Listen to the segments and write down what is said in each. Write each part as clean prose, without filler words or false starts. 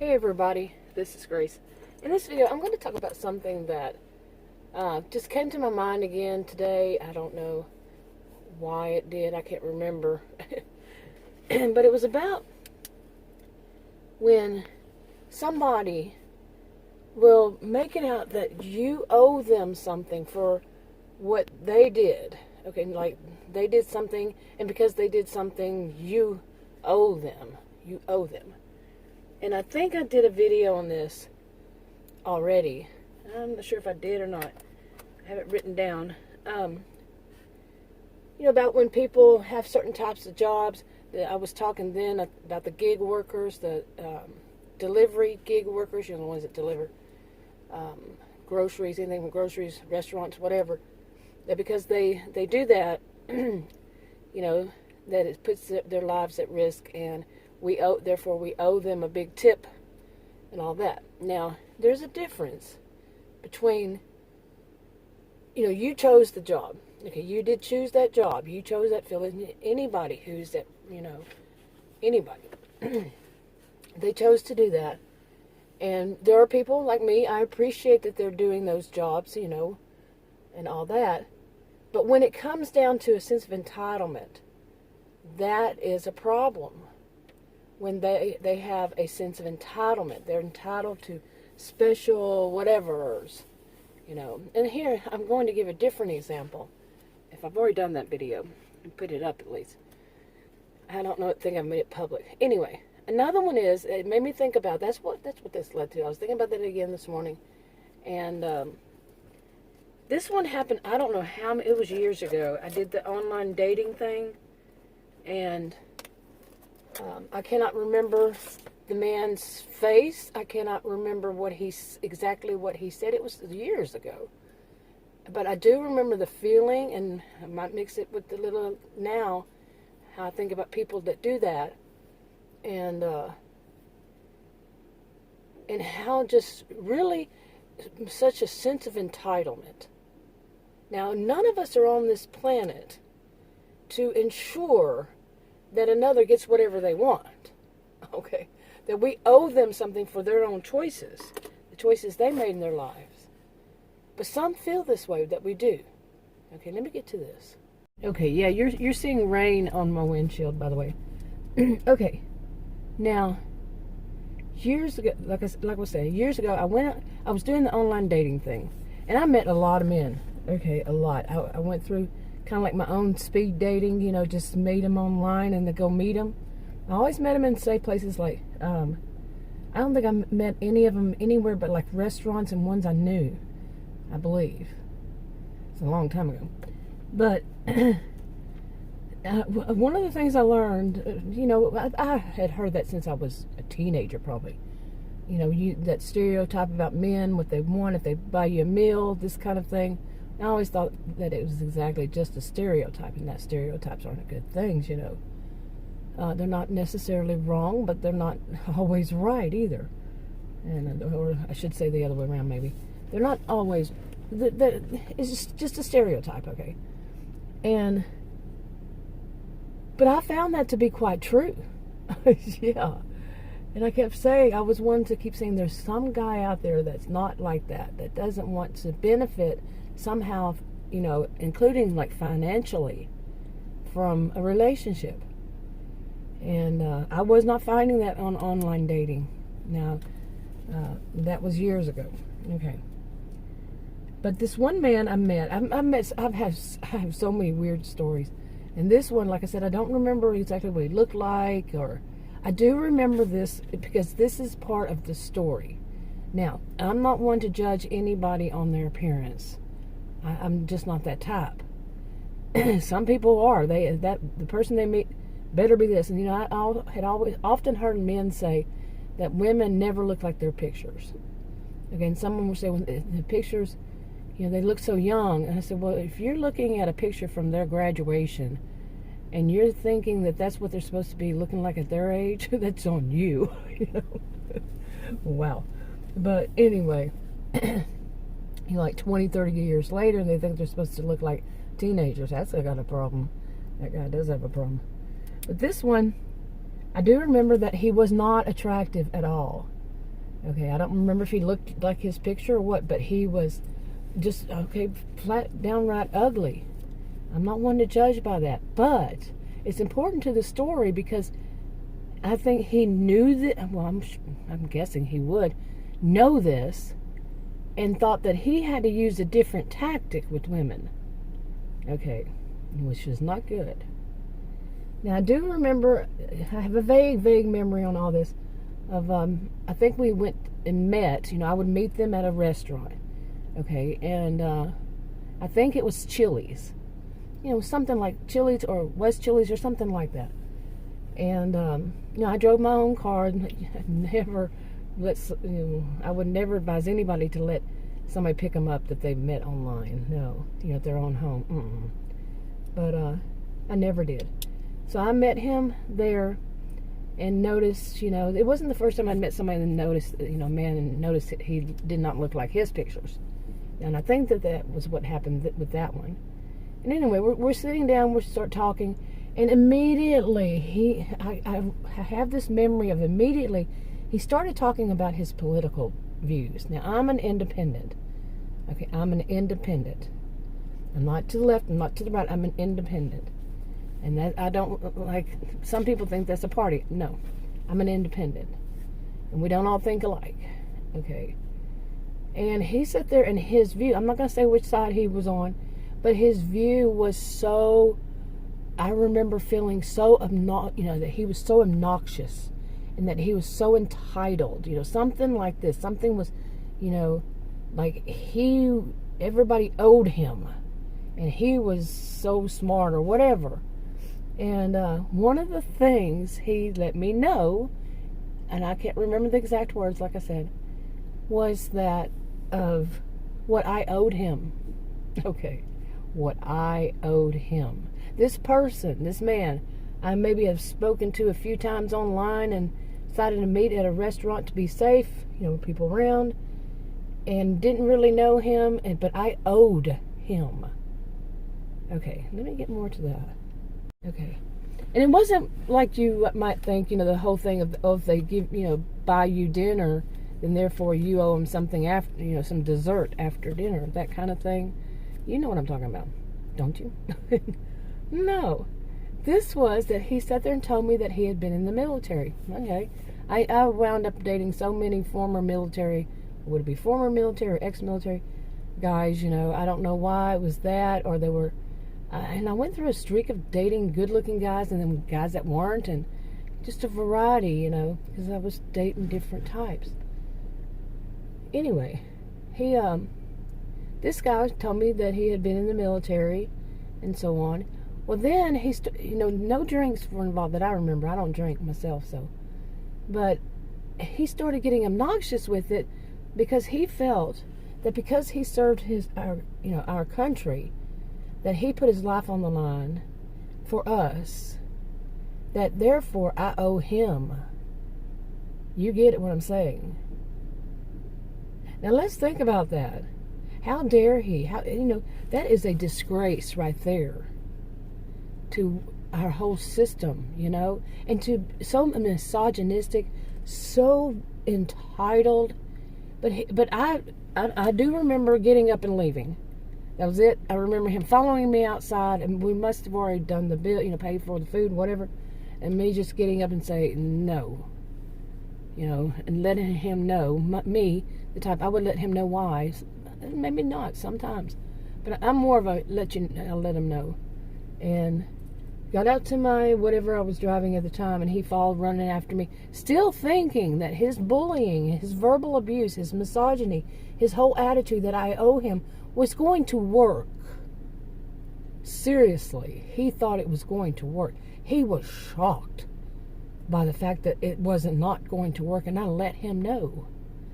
Hey everybody, this is Grace. In this video, I'm going to talk about something that just came to my mind again today. I don't know why it did, I can't remember. But it was about when somebody will make it out that you owe them something for what they did. Okay, like they did something, and because they did something, you owe them. You owe them. And I think I did a video on this already. I'm not sure if I did or not. I have it written down. About when people have certain types of jobs. I was talking then about the gig workers, the delivery gig workers, the ones that deliver groceries, anything from groceries, restaurants, whatever. That because they do that, that it puts their lives at risk, and therefore we owe them a big tip and all that. Now, there's a difference between, you chose the job. Okay, you did choose that job. You chose that field. Anybody who's that, anybody. They chose to do that. And there are people like me, I appreciate that they're doing those jobs, and all that. But when it comes down to a sense of entitlement, that is a problem. When they have a sense of entitlement. They're entitled to special whatevers, And here, I'm going to give a different example. If I've already done that video, and put it up at least. I don't think I've made it public. Anyway, another one is, it made me think about, that's what this led to. I was thinking about that again this morning. And this one happened, I don't know how, it was years ago. I did the online dating thing. And I cannot remember the man's face. I cannot remember exactly what he said. It was years ago. But I do remember the feeling, and I might mix it with the little now, how I think about people that do that. And how just really such a sense of entitlement. Now, none of us are on this planet to ensure that another gets whatever they want, okay? That we owe them something for their own choices, the choices they made in their lives. But some feel this way, that we do. Okay, let me get to this. Okay, yeah, you're seeing rain on my windshield, by the way. Okay, now, years ago, like I was saying, years ago, I was doing the online dating thing, and I met a lot of men. Okay, a lot. I went through kind of like my own speed dating, just meet them online and then go meet them. I always met them in safe places like, I don't think I met any of them anywhere but like restaurants and ones I knew, I believe. It's a long time ago. But one of the things I learned, I had heard that since I was a teenager probably. That stereotype about men, what they want, if they buy you a meal, this kind of thing. I always thought that it was exactly just a stereotype, and that stereotypes aren't good things, They're not necessarily wrong, but they're not always right either. Or I should say the other way around, maybe. They're not always, it's just a stereotype, okay? But I found that to be quite true. Yeah. And I kept saying, I was one to keep saying, there's some guy out there that's not like that doesn't want to benefit somehow, including like financially, from a relationship. And I was not finding that on online dating. Now, that was years ago. Okay. But this one man I have so many weird stories. And this one, like I said, I don't remember exactly what he looked like, or I do remember this because this is part of the story. Now, I'm not one to judge anybody on their appearance. I'm just not that type. Some people are. The person they meet better be this. And I had often heard men say that women never look like their pictures. Again, someone would say when the pictures, they look so young. And I said, well, if you're looking at a picture from their graduation and you're thinking that that's what they're supposed to be looking like at their age, that's on you. Wow. But anyway, like 20, 30 years later, they think they're supposed to look like teenagers. That's got a problem. That guy does have a problem. But this one, I do remember that he was not attractive at all. Okay, I don't remember if he looked like his picture or what, but he was just, okay, flat downright ugly. I'm not one to judge by that, but it's important to the story because I think he knew that, well, I'm guessing he would know this and thought that he had to use a different tactic with women. Okay, which is not good. Now, I do remember, I have a vague memory on all this of, I think we went and met, I would meet them at a restaurant, okay, and I think it was Chili's, something like Chili's or West Chili's or something like that. And, I drove my own car, and I would never advise anybody to let somebody pick them up that they met online, no, at their own home, But I never did. So I met him there and noticed, it wasn't the first time I'd met somebody and noticed, man, and noticed that he did not look like his pictures. And I think that was what happened with that one. And anyway, we're sitting down, we start talking, and immediately I have this memory of immediately he started talking about his political views. Now, I'm an independent. Okay, I'm an independent. I'm not to the left, I'm not to the right, I'm an independent. And that I don't, like, some people think that's a party. No, I'm an independent. And we don't all think alike. Okay. And he sat there and his view, I'm not going to say which side he was on, but his view was so, I remember feeling so that he was so obnoxious and that he was so entitled, something like this. Something was, like everybody owed him and he was so smart or whatever. And one of the things he let me know, and I can't remember the exact words, like I said, was that of what I owed him. Okay, what I owed him. This person, this man, I maybe have spoken to a few times online and decided to meet at a restaurant to be safe, people around, and didn't really know him, but I owed him. Okay, let me get more to that. Okay. And it wasn't like you might think, the whole thing of they give, buy you dinner, then therefore you owe them something after, some dessert after dinner, that kind of thing. You know what I'm talking about, don't you? No. This was that he sat there and told me that he had been in the military. Okay. I wound up dating so many former military, would it be former military or ex-military guys, I don't know why it was that, or they were, and I went through a streak of dating good-looking guys and then guys that weren't, and just a variety, because I was dating different types. Anyway, this guy told me that he had been in the military and so on. Well, then no drinks were involved that I remember. I don't drink myself, so. But he started getting obnoxious with it because he felt that because he served our country, that he put his life on the line for us, that therefore I owe him. You get what I'm saying? Now let's think about that. How dare he? That is a disgrace right there to our whole system, and to so misogynistic, so entitled. But I do remember getting up and leaving. That was it. I remember him following me outside, and we must have already done the bill, paid for the food, whatever, and me just getting up and say no, and letting him know, me, the type, I would let him know why. Maybe not sometimes, but I'm more of a I'll let him know. And got out to my whatever I was driving at the time, and he followed running after me, still thinking that his bullying, his verbal abuse, his misogyny, his whole attitude that I owe him was going to work. Seriously, he thought it was going to work. He was shocked by the fact that it wasn't not going to work, and I let him know.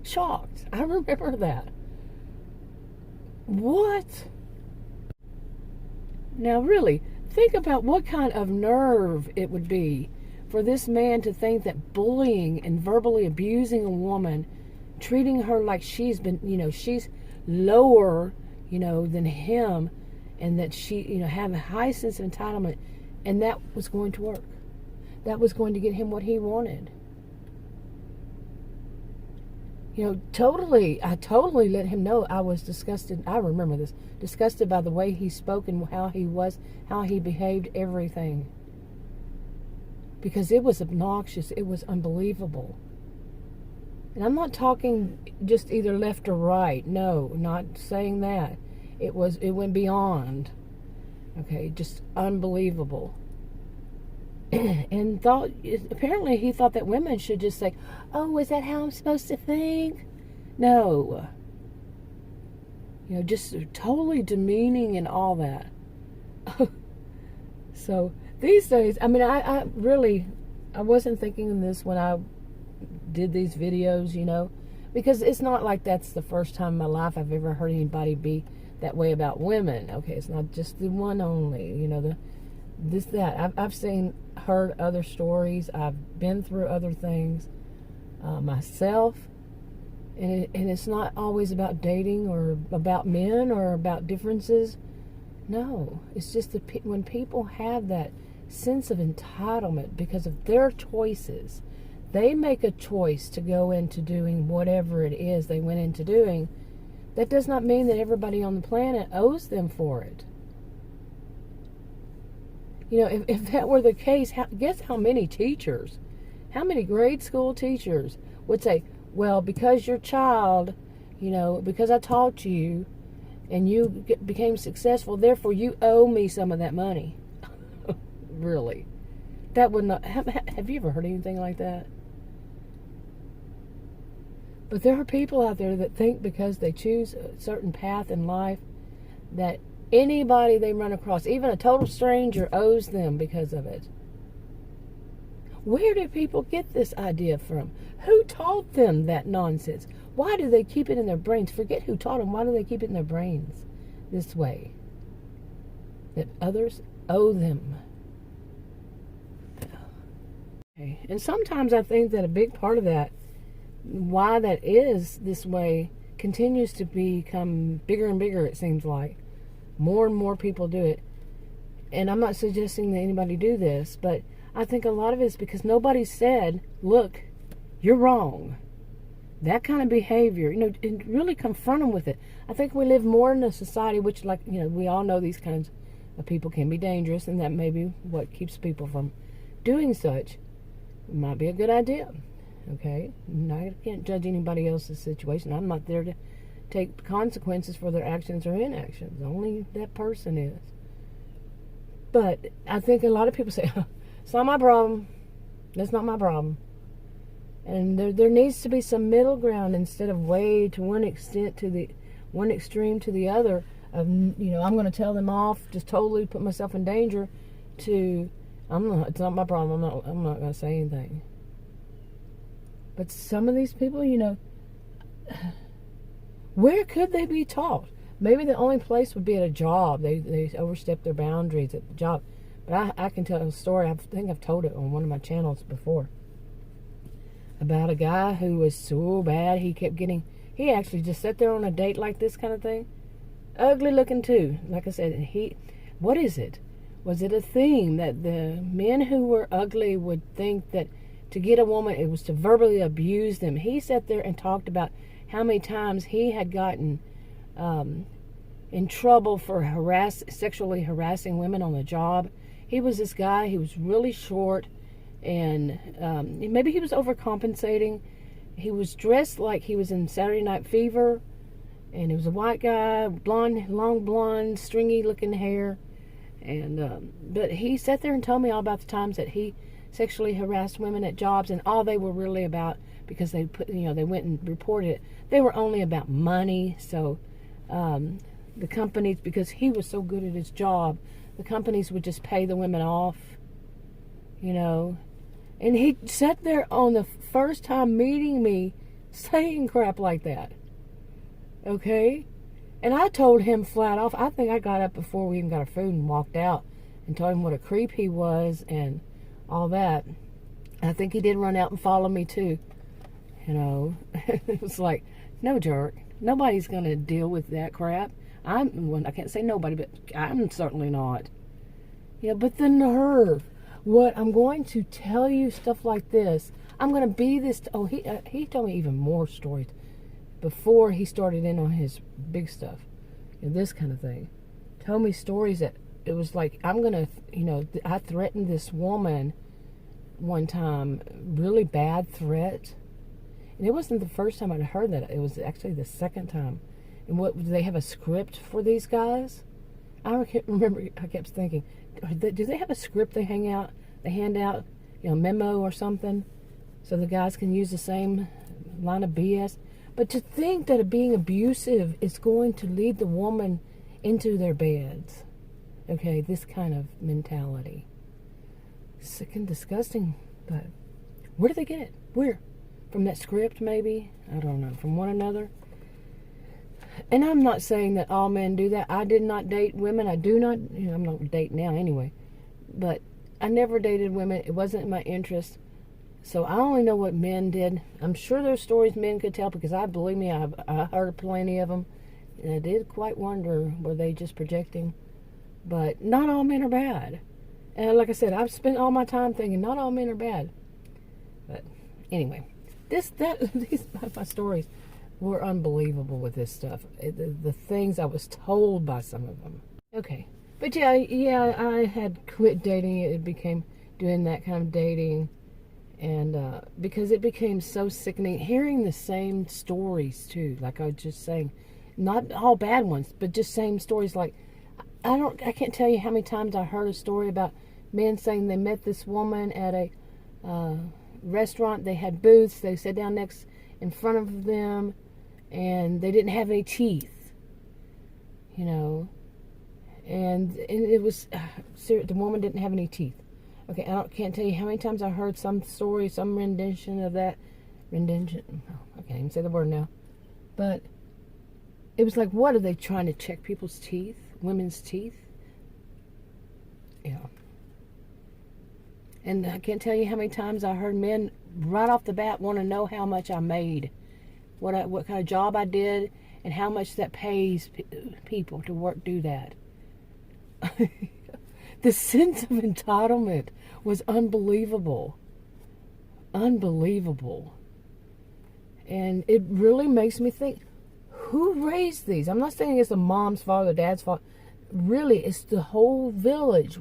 Shocked. I remember that. What? Now really, think about what kind of nerve it would be for this man to think that bullying and verbally abusing a woman, treating her like she's been, she's lower, than him, and that she, have a high sense of entitlement, and that was going to work. That was going to get him what he wanted. I totally let him know I was disgusted. I remember this. Disgusted by the way he spoke and how he behaved, everything. Because it was obnoxious. It was unbelievable. And I'm not talking just either left or right. No, not saying that. It went beyond. Okay, just unbelievable. And apparently he thought that women should just say, "Oh, is that how I'm supposed to think?" No. Just totally demeaning and all that. So these days, I mean, I wasn't thinking of this when I did these videos, because it's not like that's the first time in my life I've ever heard anybody be that way about women. Okay, it's not just the one only, I've heard other stories. I've been through other things myself, and it's not always about dating or about men or about differences. No, it's just when people have that sense of entitlement because of their choices. They make a choice to go into doing whatever it is they went into doing. That does not mean that everybody on the planet owes them for it. If that were the case, guess how many grade school teachers would say, well, because your child, because I taught you and you became successful, therefore you owe me some of that money. Really? That would not... Have you ever heard anything like that? But there are people out there that think because they choose a certain path in life that anybody they run across, even a total stranger, owes them because of it. Where do people get this idea from? Who taught them that nonsense? Why do they keep it in their brains? Forget who taught them. Why do they keep it in their brains this way? That others owe them. Okay. And sometimes I think that a big part of that, why that is this way, continues to become bigger and bigger, it seems like. More and more people do it. And I'm not suggesting that anybody do this, but I think a lot of it is because nobody said, look, you're wrong. That kind of behavior, and really confront them with it. I think we live more in a society which, we all know these kinds of people can be dangerous, and that may be what keeps people from doing such. It might be a good idea. Okay? I can't judge anybody else's situation. I'm not there to take consequences for their actions or inactions. Only that person is. But I think a lot of people say, it's not my problem. That's not my problem. And there needs to be some middle ground instead of way to one extreme to the other of, I'm going to tell them off, just totally put myself in danger, to, it's not my problem. I'm not going to say anything. But some of these people, where could they be taught? Maybe the only place would be at a job. They overstep their boundaries at the job. But I can tell a story. I think I've told it on one of my channels before. About a guy who was so bad, he actually just sat there on a date like this kind of thing. Ugly looking too. Like I said, what is it? Was it a thing that the men who were ugly would think that to get a woman, it was to verbally abuse them? He sat there and talked about how many times he had gotten in trouble for sexually harassing women on the job. He was this guy, he was really short, and maybe he was overcompensating. He was dressed like he was in Saturday Night Fever, and he was a white guy, long blonde, stringy looking hair, and but he sat there and told me all about the times that he sexually harassed women at jobs, and all they were really about, because they went and reported it, they were only about money. So the companies, because he was so good at his job, the companies would just pay the women off, and he sat there on the first time meeting me saying crap like that. Okay? And I told him flat off, I think I got up before we even got our food and walked out and told him what a creep he was and all that. I think he did run out and follow me too. It was like, no, jerk. Nobody's going to deal with that crap. I can't say nobody, but I'm certainly not. But the nerve. What, I'm going to tell you stuff like this. I'm going to be this. He told me even more stories. before he started in on his big stuff, this kind of thing. Told me stories that it was like, I'm gonna, I threatened this woman one time, really bad threat, and it wasn't the first time I'd heard that. It was actually the second time. And what, do they have a script for these guys? I can't remember. I kept thinking, do they have a script they hand out, memo or something, so the guys can use the same line of BS? But to think that being abusive is going to lead the woman into their beds, okay, this kind of mentality. Sick and disgusting, but where do they get it? Where? From that script, maybe? I don't know. From one another? And I'm not saying that all men do that. I did not date women. I do not, I'm not dating now anyway. But I never dated women. It wasn't my interest. So I only know what men did. I'm sure there's stories men could tell, because believe me, I heard plenty of them. And I did quite wonder, were they just projecting? But not all men are bad. And like I said, I've spent all my time thinking not all men are bad. But anyway, these my stories were unbelievable with this stuff. The things I was told by some of them. Okay. But yeah, I had quit dating. It became doing that kind of dating. And because it became so sickening, hearing the same stories too, like I was just saying, not all bad ones, but just same stories. Like, I can't tell you how many times I heard a story about men saying they met this woman at a restaurant. They had booths. They sat down in front of them, and they didn't have any teeth, and it was the woman didn't have any teeth. Okay, can't tell you how many times I heard some story, some rendition of that. Rendition. I can't even say the word now. But it was like, what are they trying to check people's teeth? Women's teeth? Yeah. And I can't tell you how many times I heard men right off the bat want to know how much I made, what kind of job I did, and how much that pays people to do that. The sense of entitlement was unbelievable. Unbelievable. And it really makes me think, who raised these? I'm not saying it's the mom's fault or the dad's fault. Really, it's the whole village.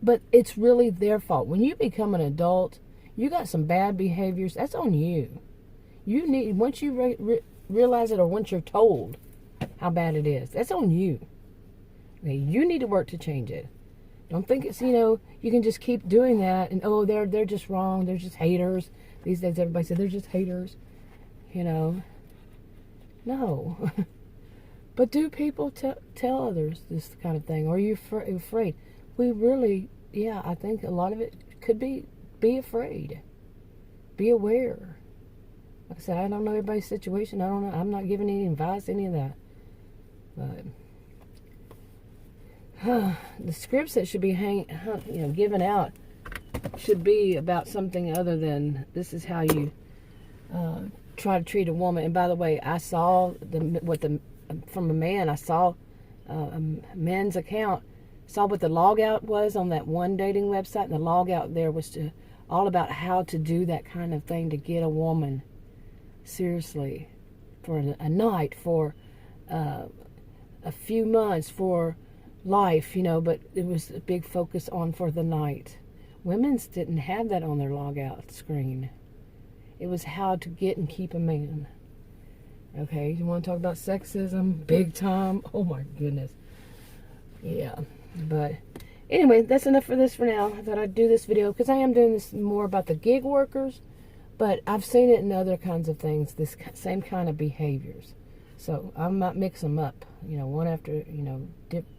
But it's really their fault. When you become an adult, you got some bad behaviors. That's on you. Once you realize it, or once you're told how bad it is, that's on you. Okay, you need to work to change it. Don't think it's, you can just keep doing that and, they're just wrong. They're just haters. These days everybody says they're just haters. No. But do people tell others this kind of thing? Or are you afraid? We really, I think a lot of it could be afraid. Be aware. Like I said, I don't know everybody's situation. I don't know. I'm not giving any advice, any of that. But the scripts that should be given out should be about something other than this is how you try to treat a woman. And by the way, I saw from a man. I saw a men's account. Saw what the log out was on that one dating website, and the log out there was all about how to do that kind of thing to get a woman seriously for a night, for a few months, for life, but it was a big focus on for the night. Women's didn't have that on their log out screen. It was how to get and keep a man. Okay, you want to talk about sexism? Big time. Oh my goodness. Yeah, but anyway, that's enough for this for now. I thought I'd do this video because I am doing this more about the gig workers, but I've seen it in other kinds of things, this same kind of behaviors. So I might mix them up, one after,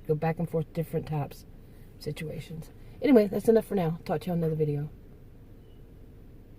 go back and forth, different types of situations. Anyway, that's enough for now. Talk to you on another video.